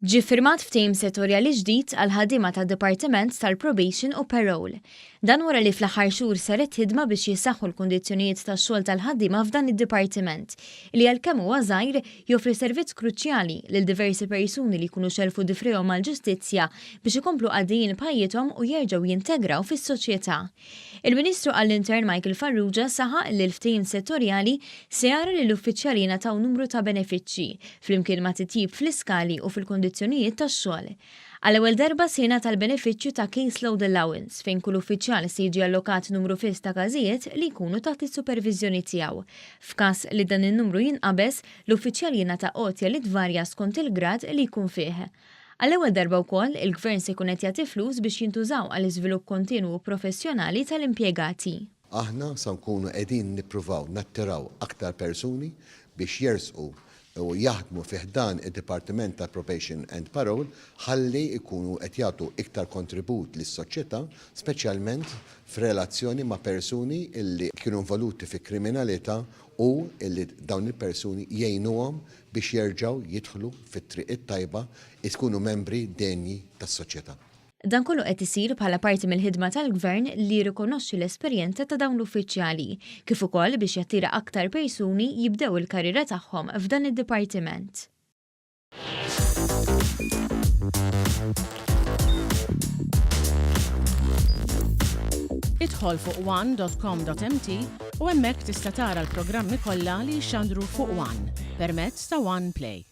Ġie ffirmat ftehim settorjali ġdid għall-ħaddiema tad-dipartiment tal-Probation u Parole. Dan wara li fl-aħħar xhur saret ħidma biex jisaħħu l-kundizzjonijiet tax-xogħol tal-ħaddiema f'dan id-dipartiment li għalkemm huwa żgħir joffri servizz kruċjali lil diversi persuni li jkunu xelfu difrihom mal-ġustizzja biex ikomplu għaddejjin bħajjithom u jerġgħu jintegraw fis-soċjetà. Il-Ministru għall-Intern Michael Farrugia saħaq li l-ftehim settorjali se jara li l-uffiċjali jingħataw numru ta' benefiċċji flimkien ma' titjib fl-iskali u fil-kundizzjonijiet tax-xogħol. Għal-ewwel darba se jingħata l-benefiċċju ta' case load allowance fejn kull uffiċjal se jiġi allokat numru fis ta' każijiet li jkunu taħt is-supervizjoni tiegħu. F'każ li dan in-numru jinqabes, l-uffiċjal jingħata qgħodja li tvarja skont il-grad li jkun fih. Għall-ewwel darba wkoll il-Gvern se jkun qed jagħti flus biex jintużaw għall-iżvilupp kontinwu professjonali tal-impjegati. Aħna se nkunu qegħdin nippruvaw nattiraw aktar persuni biex jersqu u jaħdmu fi ħdan id-dipartiment tal-Probation and Parole ħalli ikunu qed jagħtu iktar kontribut lis-soċjetà, speċjalment f'relazzjoni ma' persuni illi kienu involuti fi kriminalità u illi dawn il-persuni jgħinuhom biex jerġgħu jidħlu fit-triq it-tajba jkunu membri denji tas-soċjetà. Dan kollu qed isir bħala parti mill-ħidma tal-Gvern li jirrikonoxxi l-esperjenza ta' dawn l-uffiċjali, kif ukoll biex jattira aktar persuni jibdew il-karriera tagħhom f'dan id-dipartiment. Idħol fuq one.com.mt u hemmhekk tista' tara l-programmi kollha li jxandru fuq One permezz ta' One Play.